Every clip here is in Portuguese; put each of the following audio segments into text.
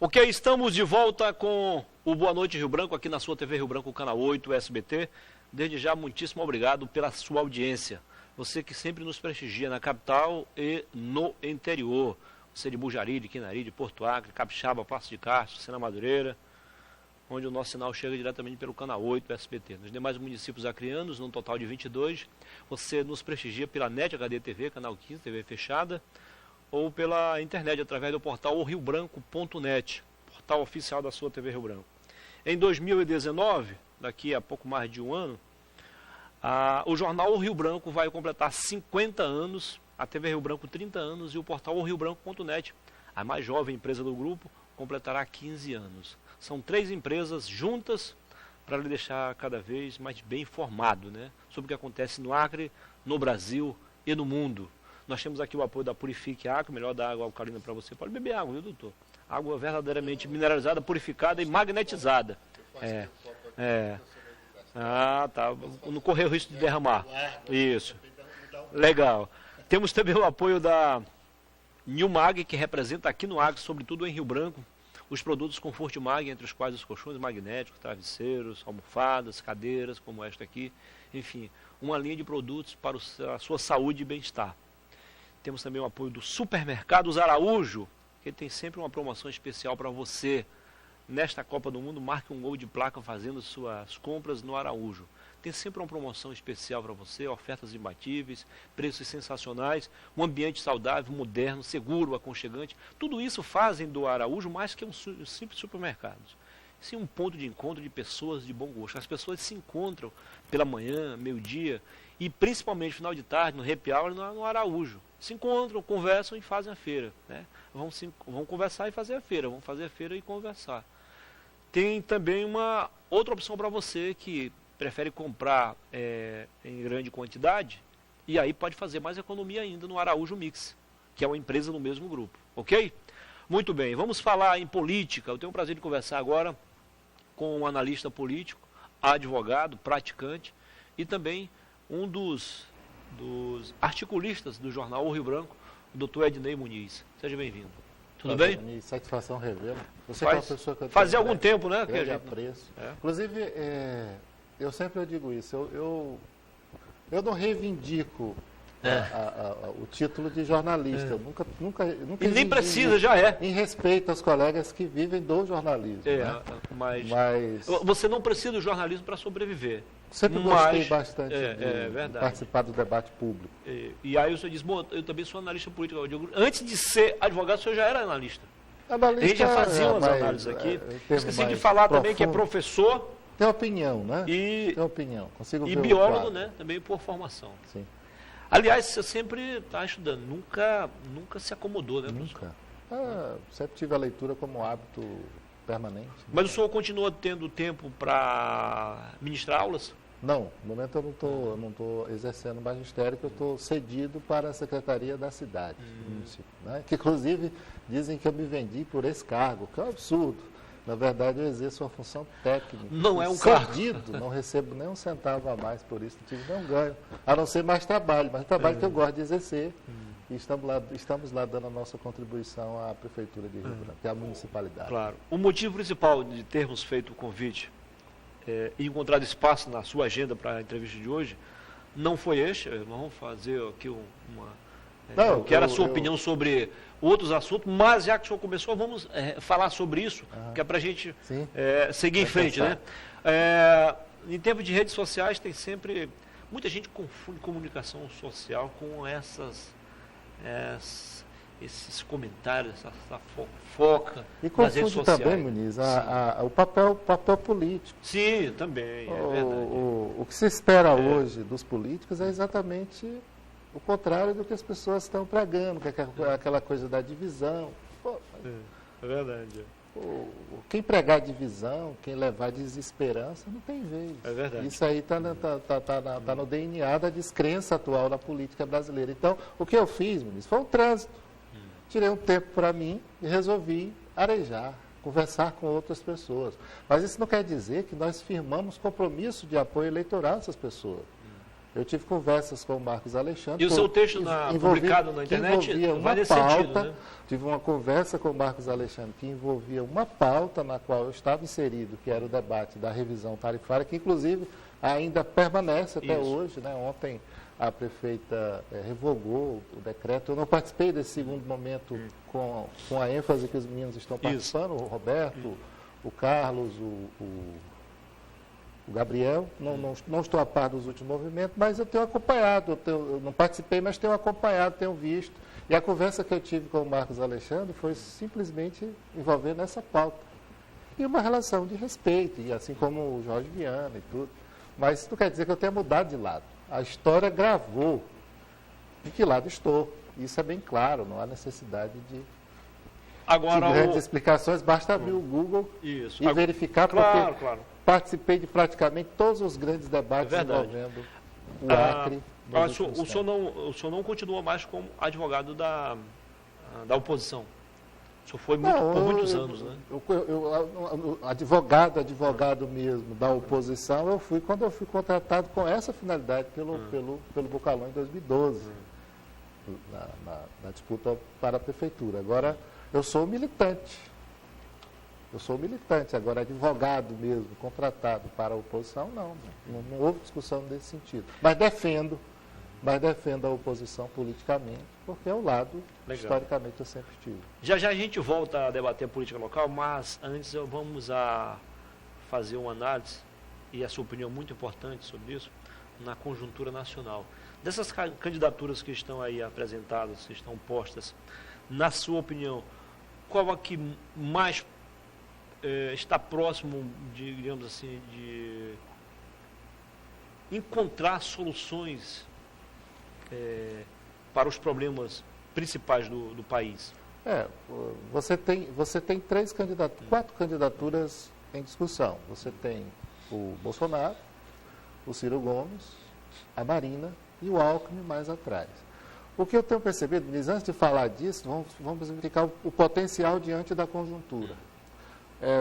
Ok, estamos de volta com o Boa Noite Rio Branco, aqui na sua TV Rio Branco, canal 8, SBT. Desde já, muitíssimo obrigado pela sua audiência. Você que sempre nos prestigia na capital e no interior. Você de Bujari, de Quinari, de Porto Acre, Capixaba, Passo de Castro, Sena Madureira, onde o nosso sinal chega diretamente pelo canal 8 SBT. Nos demais municípios acreanos, num total de 22, você nos prestigia pela NET HD TV, canal 15, TV fechada, ou pela internet, através do portal riobranco.net, portal oficial da sua TV Rio Branco. Em 2019, daqui a pouco mais de um ano, o jornal O Rio Branco vai completar 50 anos, a TV Rio Branco 30 anos e o portal riobranco.net, a mais jovem empresa do grupo, completará 15 anos. São 3 empresas juntas para lhe deixar cada vez mais bem informado, né, sobre o que acontece no Acre, no Brasil e no mundo. Nós temos aqui o apoio da Purifique Acre, melhor da água alcalina para você. Pode beber água, viu, doutor? Água verdadeiramente mineralizada, purificada e magnetizada. Tá. Não correr o risco de derramar. Isso. Legal. Temos também o apoio da Newmag, que representa aqui no Acre, sobretudo em Rio Branco, os produtos Conforto Mag, entre os quais os colchões magnéticos, travesseiros, almofadas, cadeiras, como esta aqui. Enfim, uma linha de produtos para a sua saúde e bem-estar. Temos também o apoio do Supermercados Araújo, que tem sempre uma promoção especial para você. Nesta Copa do Mundo, marque um gol de placa fazendo suas compras no Araújo. Tem sempre uma promoção especial para você, ofertas imbatíveis, preços sensacionais, um ambiente saudável, moderno, seguro, aconchegante. Tudo isso fazem do Araújo mais que um simples supermercado. Sim, um ponto de encontro de pessoas de bom gosto. As pessoas se encontram pela manhã, meio-dia e principalmente final de tarde, no happy hour, no Araújo. Se encontram, conversam e fazem a feira, né? Vão conversar e fazer a feira, vão fazer a feira e conversar. Tem também uma outra opção para você que prefere comprar em grande quantidade e aí pode fazer mais economia ainda no Araújo Mix, que é uma empresa no mesmo grupo, ok? Muito bem, vamos falar em política. Eu tenho o prazer de conversar agora com um analista político, advogado, praticante e também um dos articulistas do jornal O Rio Branco, o doutor Ednei Muniz. Seja bem-vindo. Tudo bem? Muniz, satisfação revê-lo. Você é uma pessoa que eu fazia algum tempo, né? Que eu apreço. Inclusive, eu sempre digo isso, eu não reivindico o título de jornalista. Nunca e nem precisa, já é. Em respeito aos colegas que vivem do jornalismo. Né? Mas você não precisa do jornalismo para sobreviver. Sempre gostei bastante de participar do debate público. E aí você diz, bom, eu também sou analista político. Eu digo, antes de ser advogado, o senhor já era analista. A gente já fazia umas análises aqui. Esqueci de falar também que é professor. Tem opinião, né? Tem opinião. Consigo ver biólogo, né? Também por formação. Sim. Aliás, você sempre está estudando, nunca se acomodou, né, professor? Nunca. Sempre tive a leitura como hábito permanente. Mas o senhor continua tendo tempo para ministrar aulas? Não, no momento eu não estou exercendo magistério, que eu estou cedido para a Secretaria da Cidade, do município, né? Que inclusive dizem que eu me vendi por esse cargo, que é um absurdo. Na verdade, eu exerço uma função técnica. Não é um cargo. Não recebo nem um centavo a mais por isso, não tive nenhum ganho, a não ser mais trabalho, mas trabalho que eu gosto de exercer. E estamos lá dando a nossa contribuição à Prefeitura de Rio Branco, que é a municipalidade. Claro. O motivo principal de termos feito o convite e encontrado espaço na sua agenda para a entrevista de hoje, não foi este. Nós vamos fazer aqui eu quero a sua opinião sobre outros assuntos, mas já que o senhor começou, vamos falar sobre isso, que é para a gente seguir em frente, né? Em termos de redes sociais, tem sempre... Muita gente confunde comunicação social com esses comentários, essa fofoca nas redes sociais. E confunde também, Muniz, o papel político. Sim, também, é verdade. O que se espera hoje dos políticos é exatamente o contrário do que as pessoas estão pregando, que é aquela coisa da divisão. É verdade. Quem pregar divisão, quem levar desesperança, não tem vez. É verdade. Isso aí está no DNA da descrença atual da política brasileira. Então, o que eu fiz, Muniz, foi um trânsito. Tirei um tempo para mim e resolvi arejar, conversar com outras pessoas. Mas isso não quer dizer que nós firmamos compromisso de apoio eleitoral a essas pessoas. Eu tive conversas com o Marcos Alexandre. E o seu texto publicado na internet vai nesse sentido, né? Tive uma conversa com o Marcos Alexandre que envolvia uma pauta na qual eu estava inserido, que era o debate da revisão tarifária, que inclusive ainda permanece até hoje, né? Ontem a prefeita revogou o decreto. Eu não participei desse segundo momento com a ênfase que os meninos estão participando, o Roberto, o Carlos, o Gabriel. Não estou a par dos últimos movimentos, mas eu tenho acompanhado. Eu não participei, mas tenho acompanhado, tenho visto. E a conversa que eu tive com o Marcos Alexandre foi simplesmente envolvendo essa pauta. E uma relação de respeito, e assim como o Jorge Viana e tudo. Mas isso não quer dizer que eu tenha mudado de lado. A história gravou de que lado estou. Isso é bem claro, não há necessidade de grandes explicações. Basta abrir o Google e verificar, porque participei de praticamente todos os grandes debates envolvendo o Acre. O senhor não continua mais como advogado da oposição? O senhor foi por muitos anos, né? Advogado mesmo da oposição, eu fui quando eu fui contratado com essa finalidade pelo Bocalhão em 2012, na disputa para a prefeitura. Agora, eu sou militante. Agora, advogado mesmo, contratado para a oposição, não houve discussão nesse sentido. Mas defendo a oposição politicamente, porque é o lado, historicamente, eu sempre tive. Já a gente volta a debater a política local, mas antes vamos a fazer uma análise, e a sua opinião é muito importante sobre isso, na conjuntura nacional. Dessas candidaturas que estão aí apresentadas, que estão postas, na sua opinião, qual a que mais está próximo, digamos assim, de encontrar soluções para os problemas principais do país? Você tem quatro candidaturas em discussão. Você tem o Bolsonaro, o Ciro Gomes, a Marina e o Alckmin mais atrás. O que eu tenho percebido, Luiz, antes de falar disso, vamos verificar o potencial diante da conjuntura.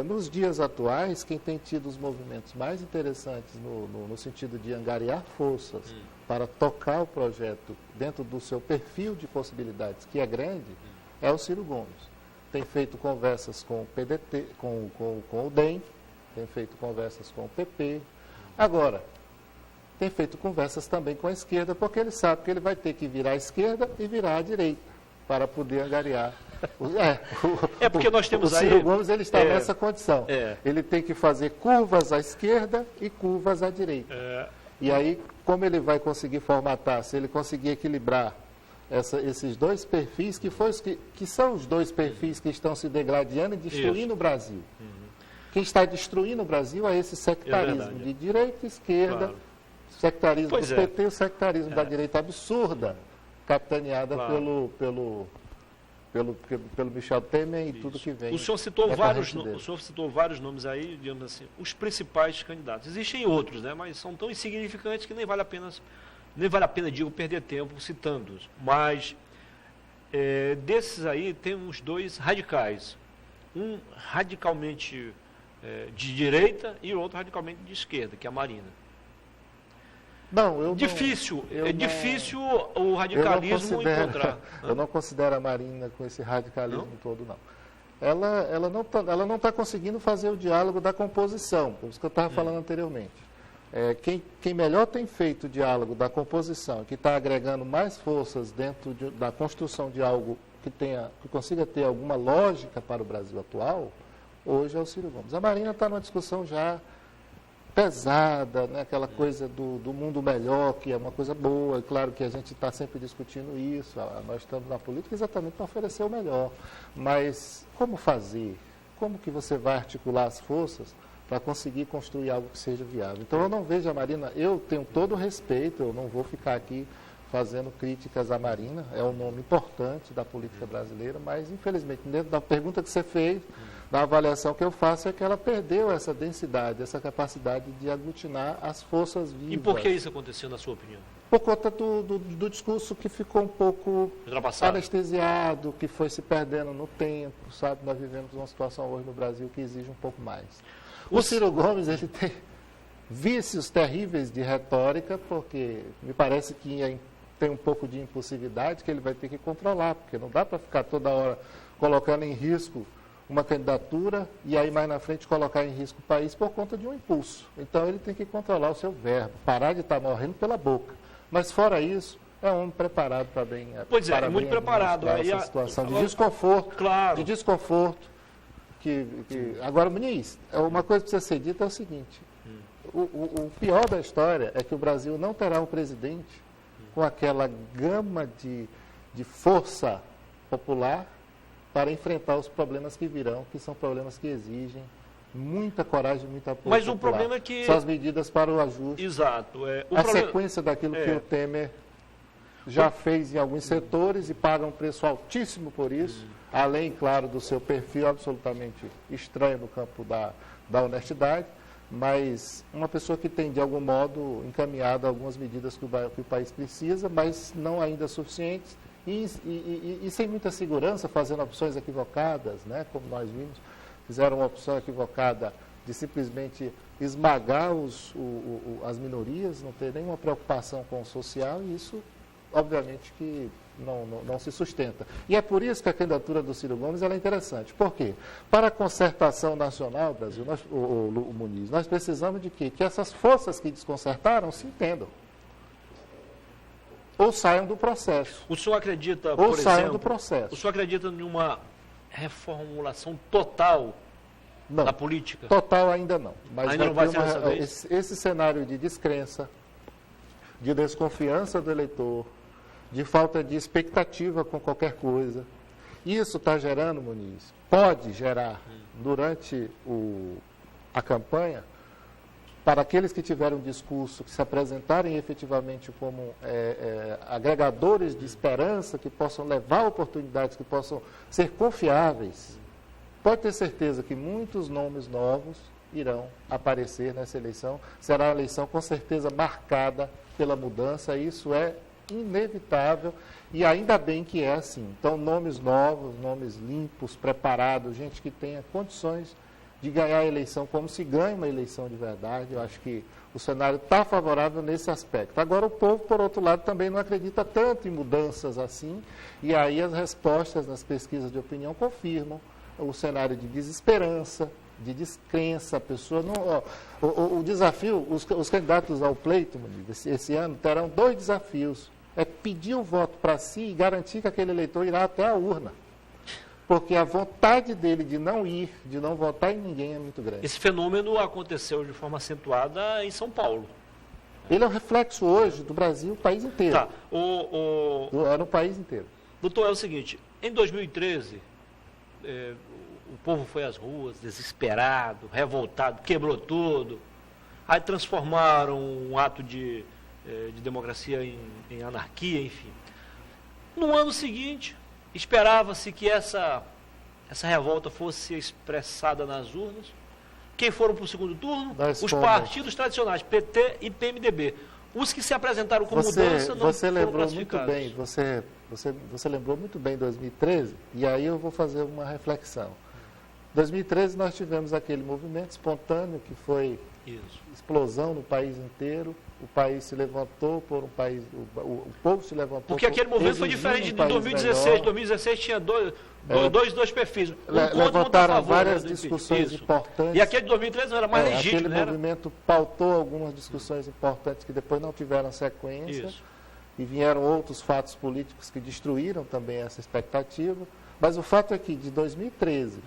Nos dias atuais, quem tem tido os movimentos mais interessantes no sentido de angariar forças para tocar o projeto dentro do seu perfil de possibilidades, que é grande, é o Ciro Gomes. Tem feito conversas com o PDT, com o DEM, tem feito conversas com o PP. Agora, tem feito conversas também com a esquerda, porque ele sabe que ele vai ter que virar à esquerda e virar à direita para poder angariar. Porque nós temos o Ciro Gomes ele está nessa condição. Ele tem que fazer curvas à esquerda e curvas à direita. E aí, como ele vai conseguir formatar, se ele conseguir equilibrar esses dois perfis, que são os dois perfis que estão se degradando e destruindo o Brasil. Quem está destruindo o Brasil é esse sectarismo de direita e esquerda, sectarismo do PT e o sectarismo da direita absurda, capitaneada pelo Michel Temer e tudo que vem. O senhor citou vários nomes aí, digamos assim, os principais candidatos. Existem outros, né, mas são tão insignificantes que nem vale a pena, digo, perder tempo citando-os. Mas desses aí temos dois radicais. Um radicalmente de direita e o outro radicalmente de esquerda, que é a Marina. Difícil o radicalismo encontrar. Eu não considero a Marina com esse radicalismo todo, não. Ela não está conseguindo fazer o diálogo da composição, por isso que eu estava falando anteriormente. Quem melhor tem feito o diálogo da composição, que está agregando mais forças dentro da construção de algo que consiga ter alguma lógica para o Brasil atual, hoje é o Ciro Gomes. A Marina está numa discussão já pesada, né? Aquela coisa do mundo melhor, que é uma coisa boa, e claro que a gente está sempre discutindo isso, nós estamos na política exatamente para oferecer o melhor, mas como fazer? Como que você vai articular as forças para conseguir construir algo que seja viável? Então eu não vejo a Marina, eu tenho todo o respeito, eu não vou ficar aqui fazendo críticas à Marina, é um nome importante da política brasileira, mas infelizmente, dentro da pergunta que você fez, da avaliação que eu faço, é que ela perdeu essa densidade, essa capacidade de aglutinar as forças vivas. E por que isso aconteceu, na sua opinião? Por conta do discurso que ficou um pouco anestesiado, que foi se perdendo no tempo, sabe? Nós vivemos uma situação hoje no Brasil que exige um pouco mais. O Ciro Gomes, ele tem... vícios terríveis de retórica, porque me parece que tem um pouco de impulsividade que ele vai ter que controlar, porque não dá para ficar toda hora colocando em risco uma candidatura e aí mais na frente colocar em risco o país por conta de um impulso. Então ele tem que controlar o seu verbo, parar de estar morrendo pela boca. Mas fora isso, é um homem preparado para bem... Pois é, muito preparado. Essa situação de desconforto. Claro. De desconforto. Agora, Muniz, uma coisa que precisa ser dita é o seguinte. O pior da história é que o Brasil não terá um presidente com aquela gama de força popular para enfrentar os problemas que virão, que são problemas que exigem muita coragem, muita apoio. Mas o problema é que... São as medidas para o ajuste. Exato. Sequência daquilo que o Temer já fez em alguns setores e paga um preço altíssimo por isso, além, claro, do seu perfil absolutamente estranho no campo da honestidade, mas uma pessoa que tem, de algum modo, encaminhado algumas medidas que o país precisa, mas não ainda suficientes, e sem muita segurança, fazendo opções equivocadas, né, como nós vimos, fizeram uma opção equivocada de simplesmente esmagar as minorias, não ter nenhuma preocupação com o social, e isso, obviamente, que não se sustenta. E é por isso que a candidatura do Ciro Gomes ela é interessante. Por quê? Para a concertação nacional, Brasil, o Muniz, nós precisamos de quê? Que essas forças que desconcertaram se entendam. Ou saiam do processo. O senhor acredita, por exemplo, do processo. O senhor acredita em uma reformulação total da política? Total ainda não. Mas ainda não vai ser dessa vez? Esse cenário de descrença, de desconfiança do eleitor, de falta de expectativa com qualquer coisa. Isso está gerando, Muniz, pode gerar, durante a campanha, para aqueles que tiveram um discurso, que se apresentarem efetivamente como agregadores de esperança, que possam levar oportunidades, que possam ser confiáveis, pode ter certeza que muitos nomes novos irão aparecer nessa eleição. Será uma eleição com certeza marcada pela mudança, isso é inevitável e ainda bem que é assim. Então, nomes novos, nomes limpos, preparados, gente que tenha condições de ganhar a eleição como se ganha uma eleição de verdade. Eu acho que o cenário está favorável nesse aspecto. Agora, o povo, por outro lado, também não acredita tanto em mudanças assim, e aí as respostas nas pesquisas de opinião confirmam o cenário de desesperança, de descrença. A pessoa não... O desafio, os candidatos ao pleito, esse ano, terão 2 desafios. É pedir o voto para si e garantir que aquele eleitor irá até a urna. Porque a vontade dele de não ir, de não votar em ninguém é muito grande. Esse fenômeno aconteceu de forma acentuada em São Paulo. Ele é um reflexo hoje do Brasil, o país inteiro. Tá. É no país inteiro. Doutor, é o seguinte, em 2013, o povo foi às ruas, desesperado, revoltado, quebrou tudo. Aí transformaram um ato de democracia em anarquia, enfim. No ano seguinte, esperava-se que essa revolta fosse expressada nas urnas. Quem foram para o segundo turno? Os partidos tradicionais, PT e PMDB. Os que se apresentaram como mudança não foram classificados. Você lembrou muito bem 2013, e aí eu vou fazer uma reflexão. Em 2013 nós tivemos aquele movimento espontâneo que foi explosão no país inteiro. O país se levantou por um país, o povo se levantou. Porque aquele movimento foi diferente de 2016. Melhor. 2016 tinha dois perfis. Levantaram várias discussões importantes. E aquele de 2013 não era mais legítimo. Aquele movimento pautou algumas discussões importantes que depois não tiveram sequência. Isso. E vieram outros fatos políticos que destruíram também essa expectativa. Mas o fato é que de 2013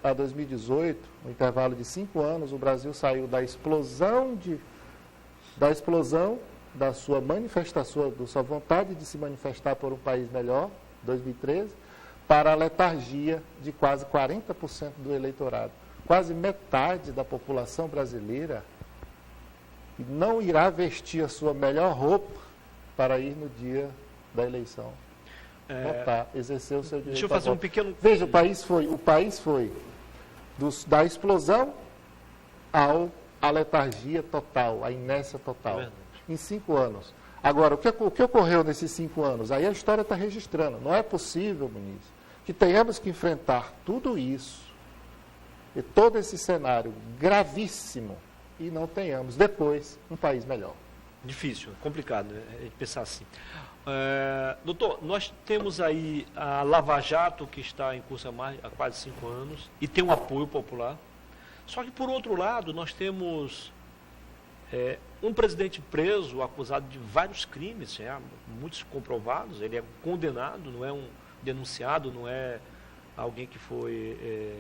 a 2018, no intervalo de 5 anos, o Brasil saiu da explosão da sua manifestação, da sua vontade de se manifestar por um país melhor, 2013, para a letargia de quase 40% do eleitorado. Quase metade da população brasileira não irá vestir a sua melhor roupa para ir no dia da eleição. Votar, exercer o seu direito. Deixa eu fazer um pequeno... Veja, o país foi da explosão à letargia total, à inércia total, em 5 anos. Agora, o que ocorreu nesses 5 anos? Aí a história está registrando. Não é possível, Muniz, que tenhamos que enfrentar tudo isso e todo esse cenário gravíssimo e não tenhamos depois um país melhor. Difícil, complicado, né? Pensar assim. Doutor, nós temos aí a Lava Jato, que está em curso há quase 5 anos, e tem um apoio popular. Só que, por outro lado, nós temos um presidente preso, acusado de vários crimes, muitos comprovados, ele é condenado, não é um denunciado, não é alguém que foi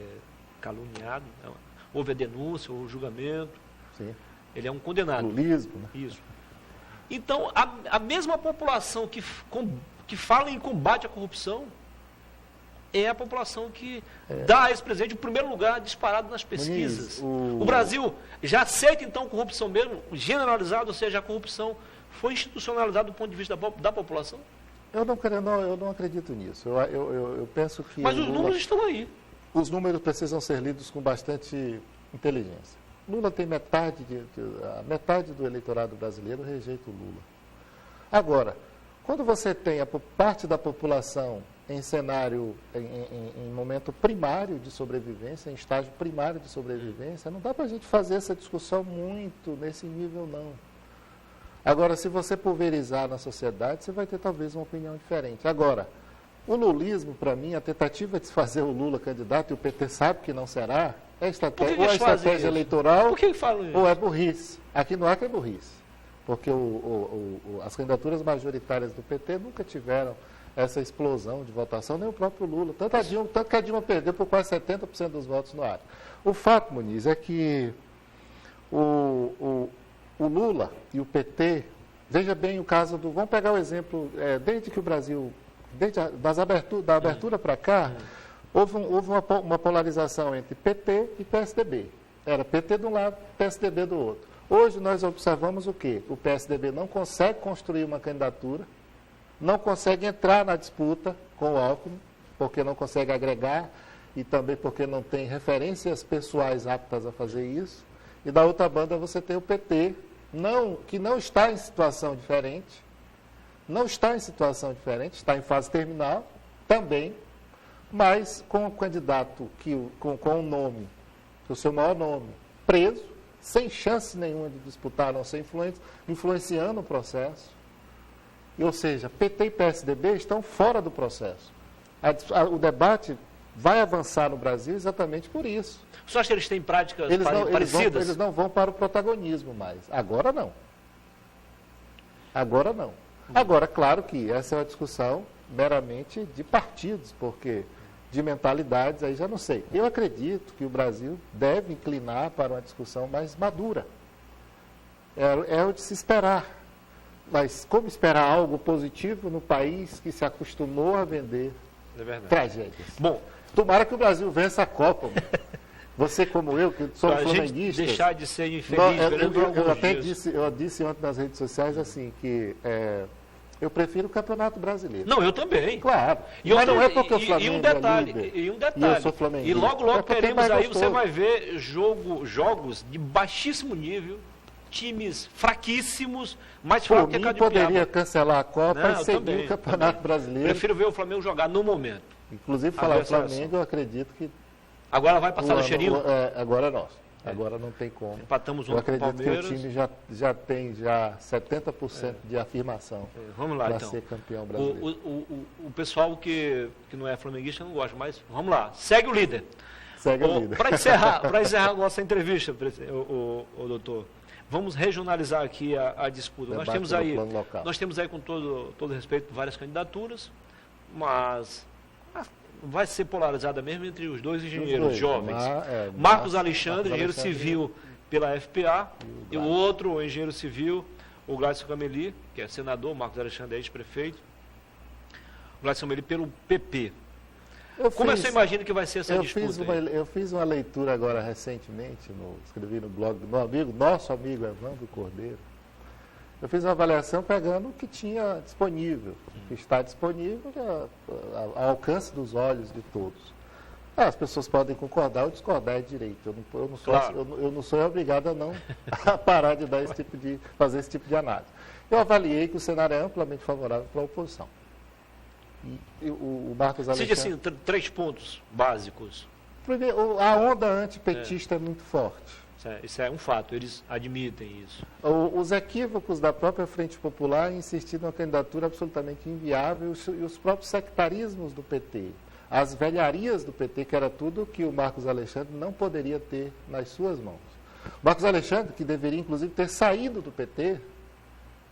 caluniado. Não. Houve a denúncia, o julgamento. Sim. Ele é um condenado. Lulismo, né? Isso. Então, a mesma população que fala em combate à corrupção é a população que dá a esse presidente o primeiro lugar disparado nas pesquisas. Muniz, o Brasil já aceita, então, corrupção mesmo, generalizada, ou seja, a corrupção foi institucionalizada do ponto de vista da população? Eu não acredito nisso. Eu penso que... Mas os números estão aí. Os números precisam ser lidos com bastante inteligência. Lula tem metade do eleitorado brasileiro rejeita o Lula. Agora, quando você tem a parte da população em cenário, em momento primário de sobrevivência, em estágio primário de sobrevivência, não dá para a gente fazer essa discussão muito nesse nível, não. Agora, se você pulverizar na sociedade, você vai ter talvez uma opinião diferente. Agora, o lulismo, para mim, a tentativa de fazer o Lula candidato, e o PT sabe que não será, é estratégia, ou é estratégia eleitoral, Por que falam isso? ou é burrice. Aqui no Acre é burrice, porque as candidaturas majoritárias do PT nunca tiveram essa explosão de votação, nem o próprio Lula. Tanto que a Dilma perdeu por quase 70% dos votos no Acre. O fato, Muniz, é que o Lula e o PT, veja bem o caso do... Vamos pegar o exemplo, desde que o Brasil, da abertura para cá, houve uma polarização entre PT e PSDB. Era PT de um lado, PSDB do outro. Hoje nós observamos o quê? O PSDB não consegue construir uma candidatura, não consegue entrar na disputa com o Alckmin, porque não consegue agregar e também porque não tem referências pessoais aptas a fazer isso. E da outra banda você tem o PT, que não está em situação diferente, está em fase terminal também, mas com um candidato com um nome, o seu maior nome, preso, sem chance nenhuma de disputar, não ser influenciando o processo. Ou seja, PT e PSDB estão fora do processo. O debate vai avançar no Brasil exatamente por isso. Você acha que eles têm práticas parecidas? Eles não vão para o protagonismo mais. Agora não. Agora, claro que essa é uma discussão meramente de partidos, porque de mentalidades aí já não sei. Eu acredito que o Brasil deve inclinar para uma discussão mais madura. É o de se esperar. Mas como esperar algo positivo no país que se acostumou a vender tragédias? Bom, tomara que o Brasil vença a Copa. Você como eu, que sou flamenguista... deixar de ser infeliz. Eu disse ontem nas redes sociais assim, que eu prefiro o Campeonato Brasileiro. Não, eu também. Claro. Mas não é porque o Flamengo e um detalhe, e eu sou flamenguista. E logo teremos aí, você vai ver jogos de baixíssimo nível, times fraquíssimos, mais fracos que a Cadipiaba. Poderia cancelar a Copa e seguir o Campeonato Brasileiro. Prefiro ver o Flamengo jogar no momento. Inclusive, falar do Flamengo, eu acredito que... Agora vai passar no cheirinho? Agora é nosso. Agora não tem como. Empatamos eu acredito com o Palmeiras. Que o time já tem 70% de afirmação vamos lá, para ser campeão brasileiro. O pessoal que não é flamenguista não gosta, mas vamos lá. Segue o líder. Segue o líder. Para encerrar a nossa entrevista, doutor, vamos regionalizar aqui a disputa. Nós temos aí, com todo respeito, várias candidaturas, mas vai ser polarizada mesmo entre os dois engenheiros jovens. Marcos Alexandre, engenheiro civil pela FPA, e o outro engenheiro civil, o Gladson Cameli, que é senador, Marcos Alexandre é ex-prefeito, o Gladson Cameli pelo PP. Como você imagina que vai ser essa disputa? Eu fiz uma leitura agora recentemente, escrevi no blog do meu amigo, nosso amigo Evandro Cordeiro. Eu fiz uma avaliação pegando o que tinha disponível, o que está disponível ao alcance dos olhos de todos. As pessoas podem concordar ou discordar, é direito. Eu não sou obrigado a parar de fazer esse tipo de análise. Eu avaliei que o cenário é amplamente favorável para a oposição. E o Marcos Alexandre... Seja assim, 3 pontos básicos. Primeiro, a onda antipetista é muito forte. Isso é um fato, eles admitem isso. Os equívocos da própria Frente Popular insistiram numa candidatura absolutamente inviável e os próprios sectarismos do PT, as velharias do PT, que era tudo que o Marcos Alexandre não poderia ter nas suas mãos. O Marcos Alexandre, que deveria inclusive ter saído do PT,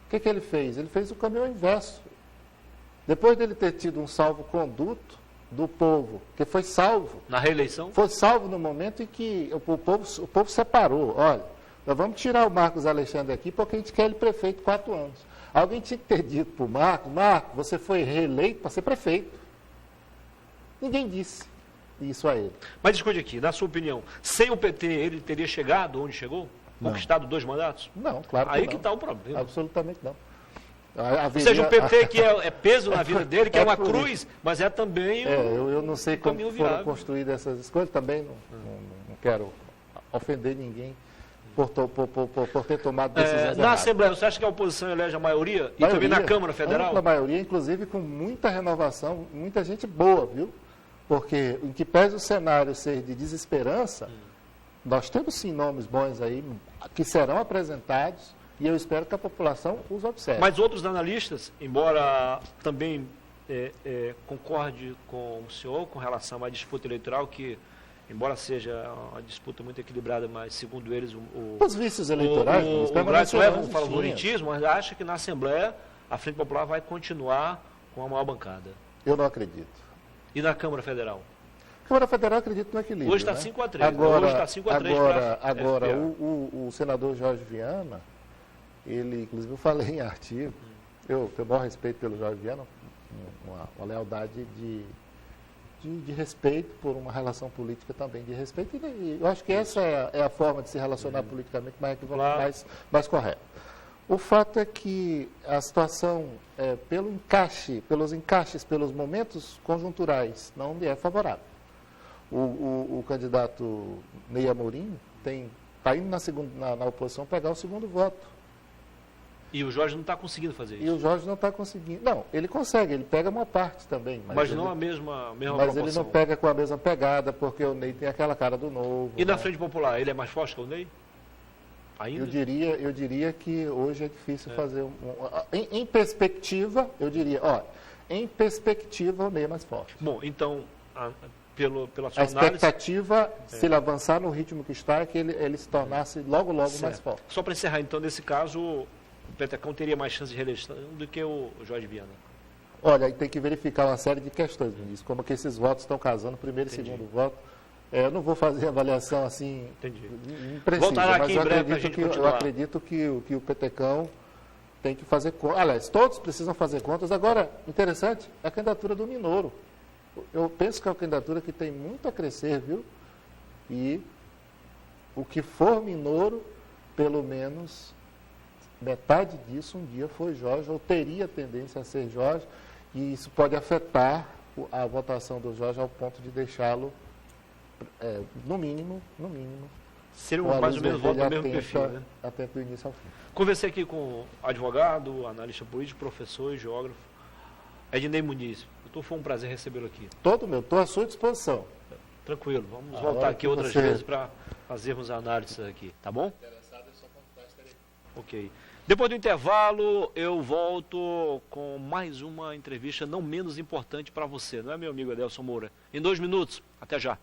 o que ele fez? Ele fez o caminho inverso. Depois dele ter tido um salvo-conduto do povo, que foi salvo. Na reeleição? Foi salvo no momento em que o povo separou. Olha, nós vamos tirar o Marcos Alexandre aqui porque a gente quer ele prefeito 4 anos. Alguém tinha que ter dito para o Marcos, você foi reeleito para ser prefeito. Ninguém disse isso a ele. Mas escute aqui, na sua opinião, sem o PT ele teria chegado onde chegou? Não. Conquistado 2 mandatos? Não, claro que Aí não. que está o problema. Absolutamente não. Ou seja, o PT que é peso na vida dele, que é uma cruz, mas é também eu não sei como foram viável. construídas essas escolhas, também não quero ofender ninguém por ter tomado decisões Na erradas. Assembleia, você acha que a oposição elege a maioria? E também na Câmara Federal? Ampla maioria, inclusive com muita renovação, muita gente boa, viu? Porque, em que pese o cenário ser de desesperança, nós temos sim nomes bons aí, que serão apresentados, e eu espero que a população os observe. Mas outros analistas, embora também concorde com o senhor com relação à disputa eleitoral, que, embora seja uma disputa muito equilibrada, mas, segundo eles, os vícios eleitorais, o Braz leva o favoritismo, mas acha que na Assembleia a Frente Popular vai continuar com a maior bancada. Eu não acredito. E na Câmara Federal? Câmara Federal, acredito no equilíbrio. Hoje está né? 5-3. Agora, Hoje está 5-3 agora o senador Jorge Viana, ele, inclusive, eu falei em artigo, eu tenho o maior respeito pelo Jorge Viana, uma lealdade de respeito por uma relação política também de respeito, e eu acho que essa é a forma de se relacionar politicamente mais correta. O fato é que a situação, pelos encaixes, pelos momentos conjunturais, não lhe é favorável. O candidato Ney Amorim está indo na oposição pegar o segundo voto. E o Jorge não está conseguindo fazer isso. E o Jorge não está conseguindo. Não, ele consegue, ele pega uma parte também. Mas não a mesma Mas proporção. ele não pega com a mesma pegada, porque o Ney tem aquela cara do novo. E na Frente Popular, ele é mais forte que o Ney? Ainda? Eu diria que hoje é difícil fazer em perspectiva, eu diria, em perspectiva o Ney é mais forte. Bom, então, pela sua a expectativa, se ele avançar no ritmo que está, é que ele se tornasse logo mais forte. Só para encerrar, então, nesse caso, o Petecão teria mais chance de reeleição do que o Jorge Viana? Olha, tem que verificar uma série de questões, ministro, como que esses votos estão casando, primeiro e segundo voto. Eu não vou fazer avaliação assim imprecisa, mas eu acredito que o Petecão tem que fazer contas. Aliás, todos precisam fazer contas. Agora, interessante, é a candidatura do Minoro. Eu penso que é uma candidatura que tem muito a crescer, viu? E o que for Minoro, pelo menos metade disso um dia foi Jorge, ou teria tendência a ser Jorge, e isso pode afetar a votação do Jorge ao ponto de deixá-lo no mínimo, seria mais ou menos voto do mesmo perfil, né? Atento do início ao fim. Conversei aqui com advogado, analista político, professor e geógrafo, Ednei Muniz. Doutor, foi um prazer recebê-lo aqui. Estou à sua disposição. Tranquilo, vamos voltar aqui outras vezes para fazermos a análise aqui, tá bom? Ok. Depois do intervalo, eu volto com mais uma entrevista não menos importante para você, não é, meu amigo Adelson Moura? Em 2 minutos, até já.